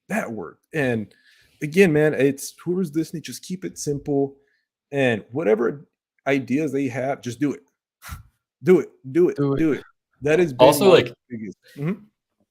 That worked. And again, man, it's whoever's listening, just keep it simple. And whatever ideas they have, just do it. Do it. That is also like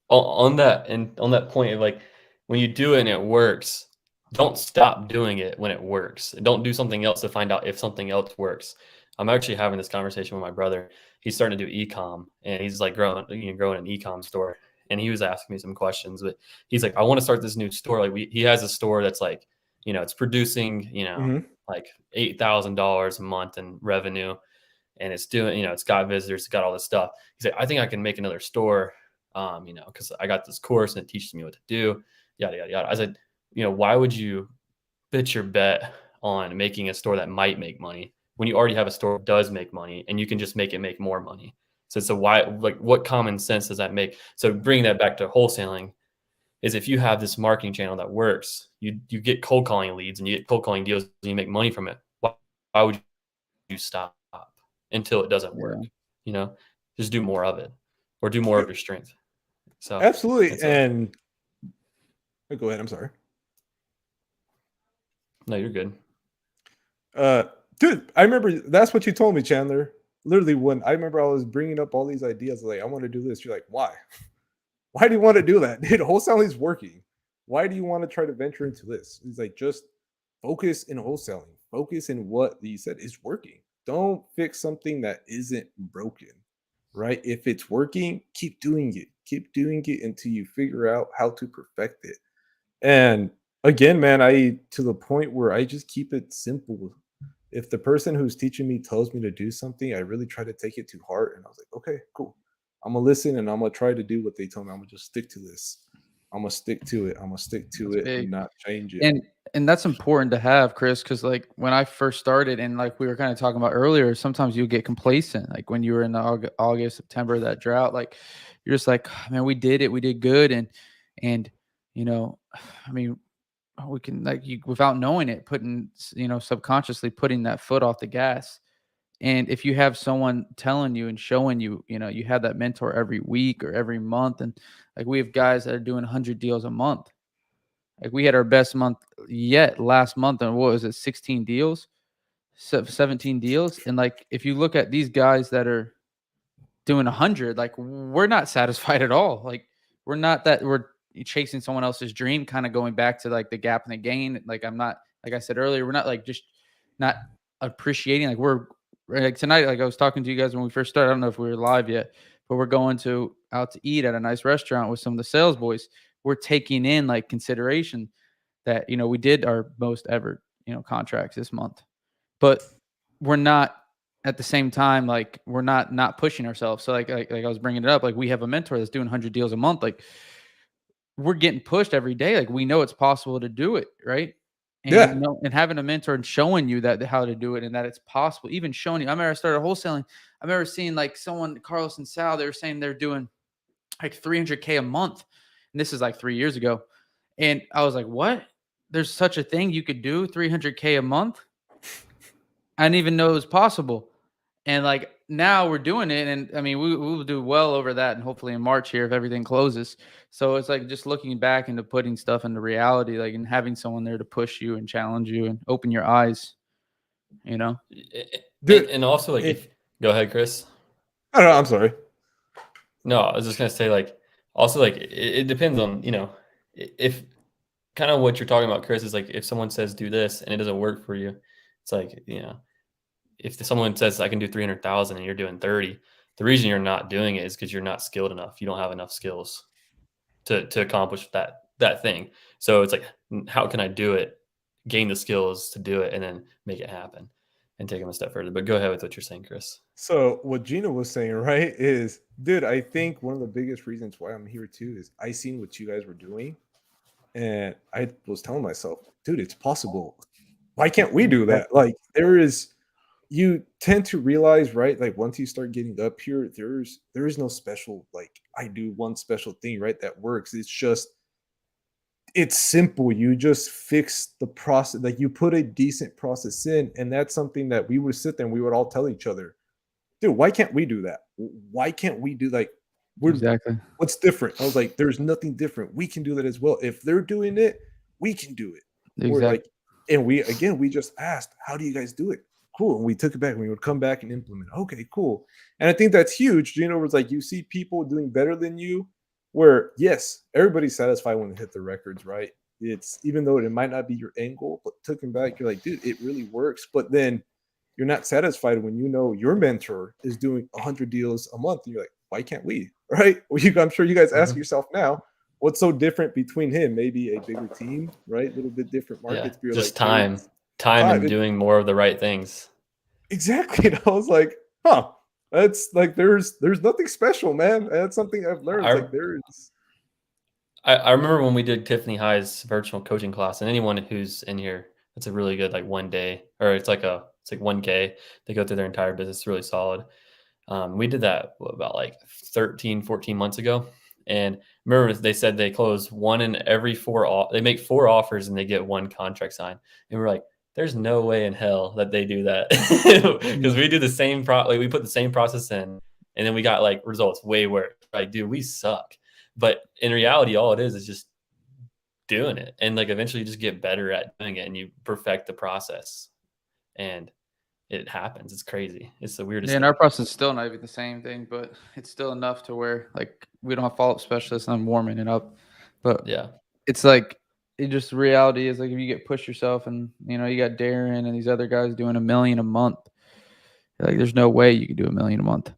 on that point of, like, when you do it and it works, don't stop doing it when it works. Don't do something else to find out if something else works. I'm actually having this conversation with my brother. He's starting to do e-com, and he's like growing an e-com store. And he was asking me some questions, but he's like, I want to start this new store. Like he has a store that's like, it's producing, like $8,000 a month in revenue, and it's doing, it's got visitors, it's got all this stuff. He's like, I think I can make another store, because I got this course and it teaches me what to do, yada, yada, yada. I said, why would you pitch your bet on making a store that might make money when you already have a store that does make money and you can just make it make more money? So why, like, what common sense does that make? So bringing that back to wholesaling is, if you have this marketing channel that works, you get cold calling leads and you get cold calling deals and you make money from it. Why would you stop until it doesn't work? Just do more of it, or do more of your strength. So absolutely. And go ahead. I'm sorry. No, you're good. Dude, I remember that's what you told me, Chandler. Literally, when I remember I was bringing up all these ideas, like, I want to do this. You're like, why? Why do you want to do that? Dude, wholesaling is working. Why do you want to try to venture into this? He's like, just focus in wholesaling. Focus in what you said is working. Don't fix something that isn't broken, right? If it's working, keep doing it. Keep doing it until you figure out how to perfect it. And again, man, to the point where I just keep it simple. If the person who's teaching me tells me to do something, I really try to take it to heart. And I was like, okay, cool. I'm going to listen and I'm going to try to do what they tell me. I'm going to just stick to this. I'm going to stick to it. I'm going to stick to it and not change it. And that's important to have, Chris, because like when I first started, and like we were kind of talking about earlier, sometimes you get complacent. Like when you were in the August, September, that drought, like you're just like, man, we did it. We did good. And, I mean, we can, like, you, without knowing it, subconsciously putting that foot off the gas. And if you have someone telling you and showing you, you have that mentor every week or every month. And like we have guys that are doing 100 deals a month. Like we had our best month yet last month. And what was it? 16 deals, 17 deals. And like, if you look at these guys that are doing 100, like we're not satisfied at all. Like we're chasing someone else's dream, kind of going back to like the gap and the gain. Like I'm not, like I said earlier, we're not like just not appreciating. Like we're like tonight, like I was talking to you guys when we first started. I don't know if we were live yet, but we're going out to eat at a nice restaurant with some of the sales boys. We're taking in like consideration that, we did our most ever, contracts this month, but we're not at the same time, like we're not pushing ourselves. So like I was bringing it up, like we have a mentor that's doing 100 deals a month. Like we're getting pushed every day. Like we know it's possible to do it. Right. And, and having a mentor and showing you that how to do it and that it's possible, even showing you. I remember I started wholesaling. I remember seeing like someone, Carlos and Sal, they were saying they're doing like $300K a month. And this is like 3 years ago. And I was like, what? There's such a thing you could do, $300K a month? I didn't even know it was possible. And like now we're doing it. And I mean, we will do well over that. And hopefully in March here, if everything closes. So it's like just looking back into putting stuff into reality, like, and having someone there to push you and challenge you and open your eyes, Dude, and also like, go ahead, Chris. I don't know. I'm sorry. No, I was just going to say, like, also like, it depends on, if kind of what you're talking about, Chris, is like, if someone says do this and it doesn't work for you, it's like, if someone says I can do 300,000 and you're doing 30, the reason you're not doing it is because you're not skilled enough. You don't have enough skills to accomplish that thing. So it's like, how can I do it, gain the skills to do it, and then make it happen and take them a step further. But go ahead with what you're saying, Chris. So what Gina was saying, right, is, dude, I think one of the biggest reasons why I'm here too is I seen what you guys were doing. And I was telling myself, dude, it's possible. Why can't we do that? Like you tend to realize, right? Like once you start getting up here, there is no special, like I do one special thing, right? That works. It's simple. You just fix the process. Like you put a decent process in, and that's something that we would sit there and we would all tell each other, dude, why can't we do that? Why can't we do like exactly what's different? I was like, there's nothing different. We can do that as well. If they're doing it, we can do it. Exactly. Or like, and we just asked, how do you guys do it? Cool. And we took it back and we would come back and implement. Okay, cool. And I think that's huge. Was like, you see people doing better than you, where yes, everybody's satisfied when they hit the records, right? It's even though it might not be your end goal, but looking back, you're like, dude, it really works. But then you're not satisfied when you know your mentor is doing 100 deals a month. And you're like, why can't we? Right? Well, I'm sure you guys ask yourself now, what's so different between him? Maybe a bigger team, right? A little bit different markets. But you're Just like, time and doing more of the right things. Exactly. And I was like, huh, that's like, there's nothing special, man. That's something I've learned. It's like there's. I remember when we did Tiffany High's virtual coaching class, and anyone who's in here, it's a really good, like 1 day, or it's like 1K. They go through their entire business. It's really solid. We did that about like 13, 14 months ago. And remember they said they close 1 in every 4, they make 4 offers and they get 1 contract signed. And we're like, there's no way in hell that they do that. Because we do the same we put the same process in, and then we got like results way worse. Like, dude, we suck. But in reality, all it is just doing it. And like eventually you just get better at doing it and you perfect the process. And it happens. It's crazy. It's the weirdest thing. And our process is still not even the same thing, but it's still enough to where like we don't have follow-up specialists and I'm warming it up. But yeah, it's like it just reality is like if you get push yourself and you got Darren and these other guys doing $1 million a month, like there's no way you can do $1 million a month.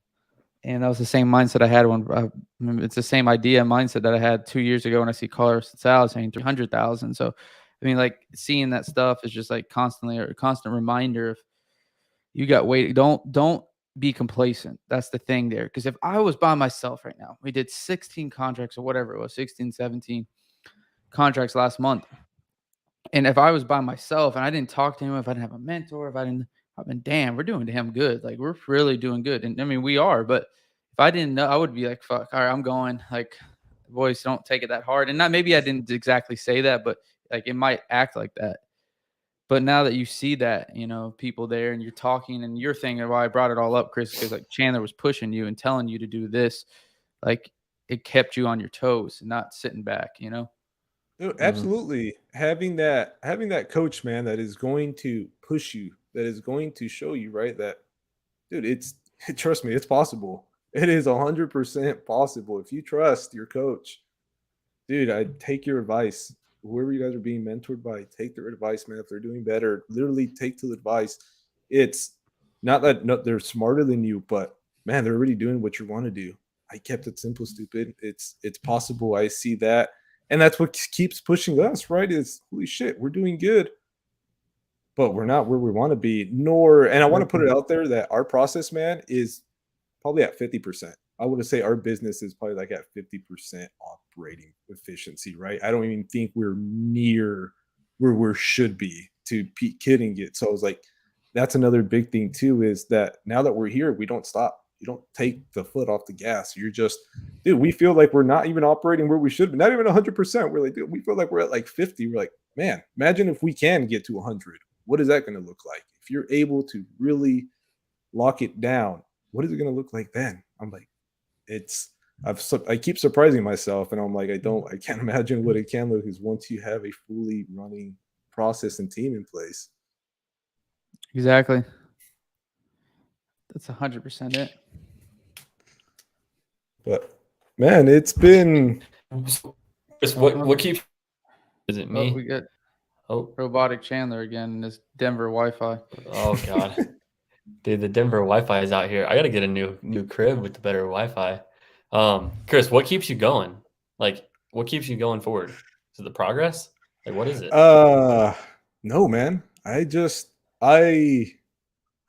And that was the same mindset I had when it's the same idea mindset that I had 2 years ago when I see Carlos and Sal saying 300,000. So, I mean, like seeing that stuff is just like constantly a constant reminder of you got weight. Don't be complacent. That's the thing there. Because if I was by myself right now, we did 16 contracts or whatever it was, 16, 17 contracts last month. And if I was by myself and I didn't talk to him, if I didn't have a mentor, I've been, damn, we're doing damn good. Like we're really doing good. And I mean, we are, but if I didn't know, I would be like, fuck, all right, I'm going. Like, boys, don't take it that hard. And not, maybe I didn't exactly say that, but like it might act like that. But now that you see that, people there and you're talking and you're thinking, why I brought it all up, Chris, because like Chandler was pushing you and telling you to do this, like it kept you on your toes and not sitting back, Absolutely. Having that coach, man, that is going to push you, that is going to show you, right, that, dude, trust me, it's possible. It is 100% possible. If you trust your coach, dude, I take your advice. Whoever you guys are being mentored by, take their advice, man. If they're doing better, literally take the advice. It's not that they're smarter than you, but man, they're already doing what you want to do. I kept it simple, stupid. It's possible. I see that. And that's what keeps pushing us, right? Is holy shit, we're doing good, but we're not where we want to be. And I want to put it out there that our process, man, is probably at 50%. I want to say our business is probably like at 50% operating efficiency, right? I don't even think we're near where we should be to be kidding it. So I was like, that's another big thing too, is that now that we're here, we don't stop. You don't take the foot off the gas. You're just, dude, we feel like we're not even operating where we should be, not even 100%. We're like, dude, we feel like we're at like 50. We're like, man, imagine if we can get to 100. What is that going to look like? If you're able to really lock it down, what is it going to look like then? I'm like, I keep surprising myself, and I'm like, I can't imagine what it can look like once you have a fully running process and team in place. Exactly. That's 100% it. But man, it's been. What keeps? Is it me? We got robotic Chandler again in this Denver Wi-Fi. Oh God, dude, the Denver Wi-Fi is out here. I got to get a new crib with the better Wi-Fi. Chris, what keeps you going? Like, what keeps you going forward? Is it the progress? Like, what is it? No, man. I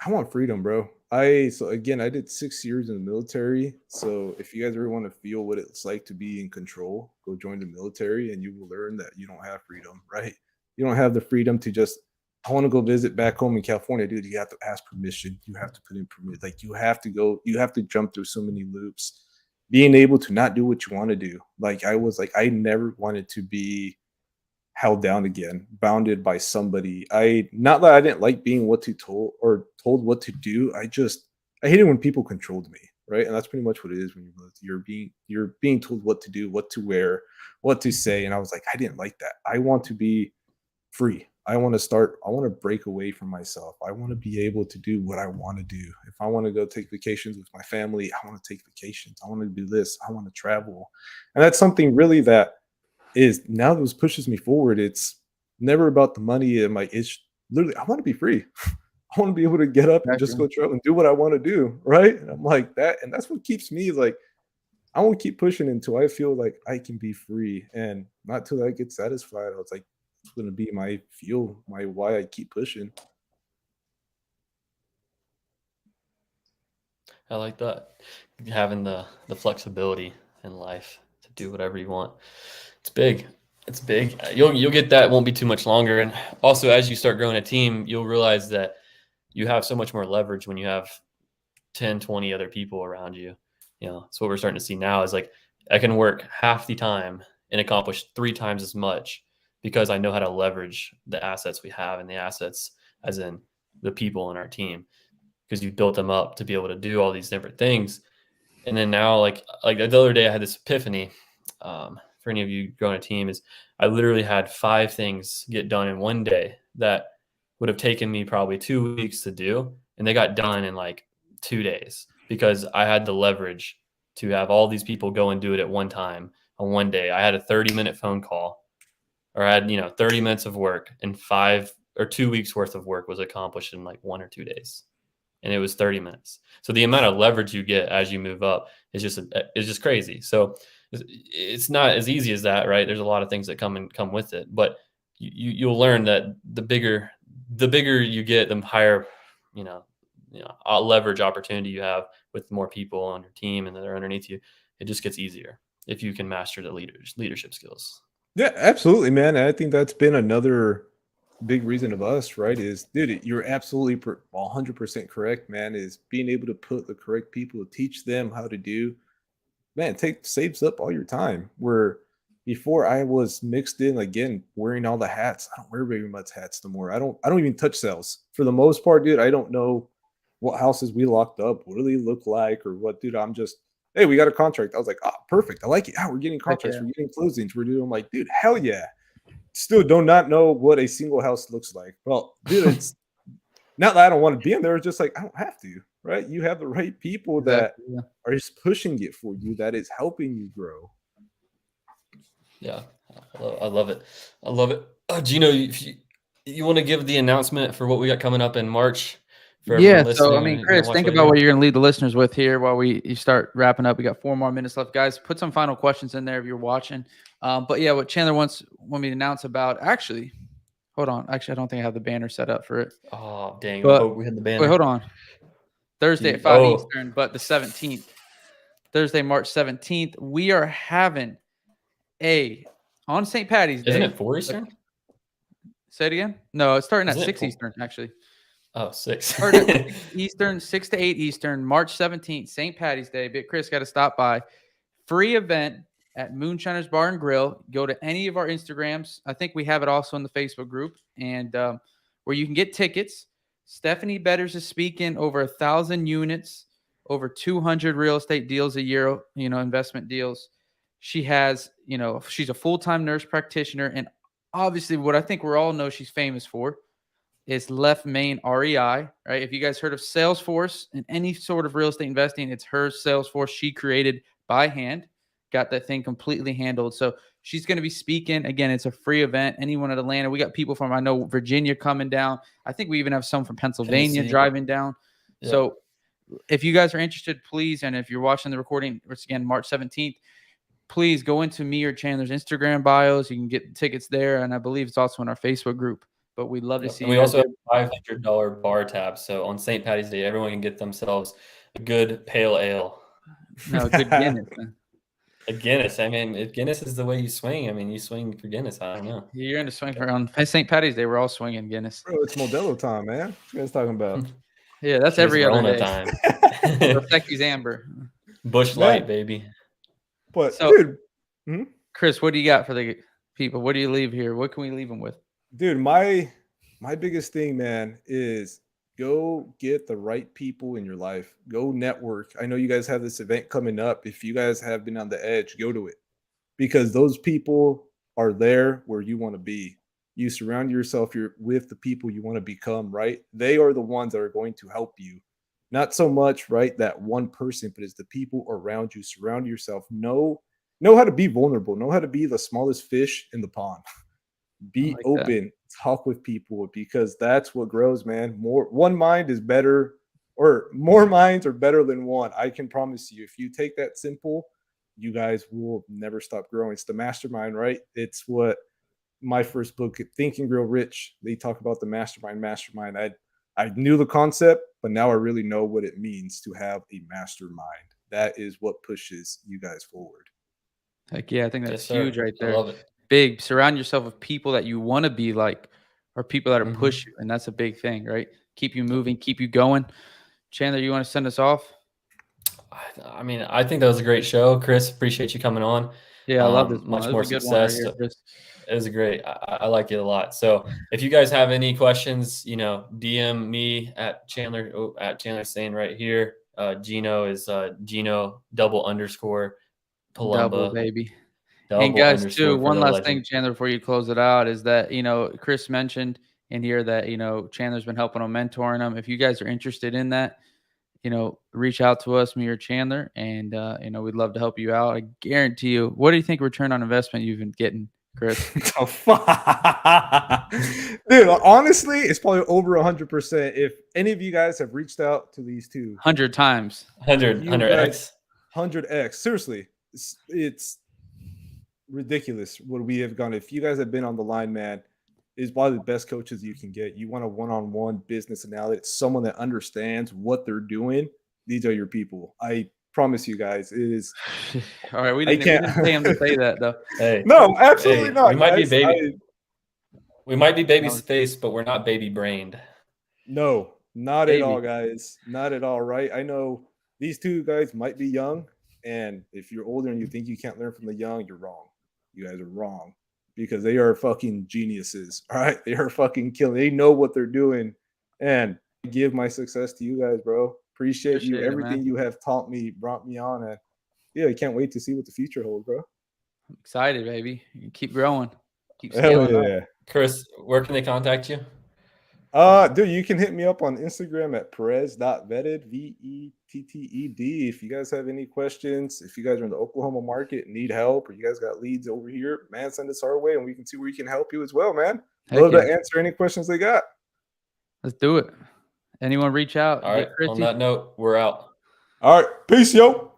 want freedom, bro. So again, I did 6 years in the military. So if you guys ever want to feel what it's like to be in control, go join the military and you will learn that you don't have freedom, right? You don't have the freedom to just, I want to go visit back home in California, dude. You have to ask permission. You have to put in permit. Like you have to jump through so many loops. Being able to not do what you want to do. Like I never wanted to be held down again, bounded by somebody. Not that I didn't like being told what to do. I hate it when people controlled me, right? And that's pretty much what it is when you're being told what to do, what to wear, what to say. And I was like, I didn't like that. I want to be free. I want to break away from myself. I want to be able to do what I want to do. If I want to go take vacations with my family, I want to take vacations. I want to do this. I want to travel. And that's something really that is now this pushes me forward. It's never about the money. And like, it's literally, I want to be free. I want to be able to get up and just go travel and do what I want to do. Right. And I'm like that. And that's what keeps me like, I want to keep pushing until I feel like I can be free, and not till I get satisfied. I was like, it's going to be my fuel, my why I keep pushing. I like that. Having the flexibility in life to do whatever you want. It's big. It's big. You'll get that. It won't be too much longer. And also, as you start growing a team, you'll realize that you have so much more leverage when you have 10, 20 other people around you. You know, so what we're starting to see now is like I can work half the time and accomplish 3 times as much because I know how to leverage the assets we have, and the assets as in the people in our team, because you built them up to be able to do all these different things. And then now, like the other day, I had this epiphany. For any of you growing a team, is I literally had 5 things get done in one day that would have taken me probably 2 weeks to do, and they got done in like 2 days because I had the leverage to have all these people go and do it at one time on one day. I had a 30-minute phone call, or I had 30 minutes of work, and 5 or 2 weeks worth of work was accomplished in like 1 or 2 days. And it was 30 minutes. So the amount of leverage you get as you move up is just crazy. So it's not as easy as that, right? There's a lot of things that come with it, but you'll learn that the bigger you get, the higher, leverage opportunity you have with more people on your team and that are underneath you. It just gets easier if you can master the leadership skills. Yeah, absolutely, man. And I think that's been another big reason of us, right? Is, dude, you're absolutely 100% correct, man. Is being able to put the correct people, teach them how to do, man, saves up all your time. Where before I was mixed in again, wearing all the hats. I don't wear very much hats no more. I don't even touch sales for the most part, dude. I don't know what houses we locked up, what do they look like, or what, dude. I'm just, hey, we got a contract. I was like, oh, perfect. I like it. Oh, we're getting contracts, we're getting closings, we're doing. I'm like, dude, hell yeah. Still do not know what a single house looks like. Well, dude, it's not that I don't want to be in there. It's just like, I don't have to, right? You have the right people that are just pushing it for you, that is helping you grow. Yeah, I love it. I love it. Gino, if you want to give the announcement for what we got coming up in March for everyone listening. So I mean, Chris, think about what you're going to lead the listeners with here while you start wrapping up. We got 4 more minutes left, guys. Put some final questions in there if you're watching. But yeah, what Chandler want me to announce about, actually, hold on. Actually, I don't think I have the banner set up for it. Oh, dang. But, we had the banner. Wait, hold on. Thursday at 5 Eastern, but the 17th. Thursday, March 17th, we are having on St. Patty's Day. Isn't it 4 Eastern? Say it again? No, it's starting at 6 Eastern, actually. Oh, 6 Eastern, 6 to 8 Eastern, March 17th, St. Patty's Day. Big Chris got to stop by. Free event at Moonshiners Bar and Grill. Go to any of our Instagrams. I think we have it also in the Facebook group, and where you can get tickets. Stephanie Betters is speaking, over 1,000 units, over 200 real estate deals a year, investment deals. She has, she's a full-time nurse practitioner, and obviously what I think we all know she's famous for is left main REI, right? If you guys heard of Salesforce and any sort of real estate investing, it's her Salesforce she created by hand, got that thing completely handled. So she's going to be speaking. Again, it's a free event. Anyone at Atlanta, we got people from, I know, Virginia coming down. I think we even have some from Pennsylvania Tennessee driving down. Yeah. So if you guys are interested, please, and if you're watching the recording, it's again, March 17th, please go into me or Chandler's Instagram bios. You can get tickets there, and I believe it's also in our Facebook group. But we'd love to see you. And we also have $500 bar tab. So on St. Patty's Day, everyone can get themselves a good pale ale. No, good Guinness. A Guinness. I mean, Guinness is the way you swing. I mean, you swing for Guinness. I don't know. You're going to swing for on St. Patty's Day. We're all swinging Guinness. Bro, it's Modelo time, man. What you guys talking about? Yeah, that's every other day. Time. Perfectus Amber. Bush Light, baby. But, so, dude. Chris, what do you got for the people? What do you leave here? What can we leave them with? Dude, my biggest thing, man, is go get the right people in your life. Go network. I know you guys have this event coming up. If you guys have been on the edge, go to it, because those people are there where you want to be. You surround yourself with the people you want to become, right? They are the ones that are going to help you. Not so much, right, that one person, but it's the people around you. Surround yourself. Know know how to be vulnerable, know how to be the smallest fish in the pond. Be like open, talk with people, because that's what grows, man. One mind is better, or more minds are better than one. I can promise you, if you take that simple, you guys will never stop growing. It's the mastermind, right? It's what my first book, Think and Grow Rich, they talk about the mastermind. I knew the concept, but now I really know what it means to have a mastermind. That is what pushes you guys forward. Heck yeah, I think that's Yes, sir. huge right I there. love it. Big. Surround yourself with people that you want to be like, or people that are Mhm. push you, and that's a big thing, right? Keep you moving, keep you going. Chandler, you want to send us off? I mean, I think that was a great show, Chris. Appreciate you coming on. Yeah, I love this one. Much That more was a good one right success. here, Chris. It was great. I like it a lot. So if you guys have any questions, DM me at Chandler saying right here. Gino is Gino __ Palumba. Double, baby. And Double guys, underscore too, for one the last legend. thing, Chandler, before you close it out, is that, Chris mentioned in here that, Chandler's been helping him, mentoring him. If you guys are interested in that, reach out to us, me or Chandler, and, we'd love to help you out. I guarantee you. What do you think return on investment you've been getting, Chris? Dude, honestly, it's probably over 100%. If any of you guys have reached out to these two 100 times. 100x. 100x. Seriously, it's ridiculous what we have gone. If you guys have been on the line, man, is probably the best coaches you can get. You want a one-on-one business analysis, someone that understands what they're doing. These are your people. I promise you guys, it is. All right, we didn't pay him to say that though. Hey, no, absolutely not. We might guys. be baby. We might be baby faced, but we're not baby brained. No, not at all, guys. Not at all, right? I know these two guys might be young, and if you're older and you think you can't learn from the young, you're wrong. You guys are wrong, because they are fucking geniuses. All right, they are fucking killing. They know what they're doing, and I give my success to you guys, bro. Appreciate you. Everything you have taught me, brought me on, and yeah, I can't wait to see what the future holds, bro. I'm excited, baby. You keep growing. Keep scaling up. Chris, where can they contact you? Dude, you can hit me up on Instagram at Perez.vetted, VETTED. If you guys have any questions, if you guys are in the Oklahoma market, need help, or you guys got leads over here, man, send us our way and we can see where we can help you as well, man. Love to answer any questions they got. Let's do it. Anyone reach out? All right. On that note, we're out. All right. Peace, yo.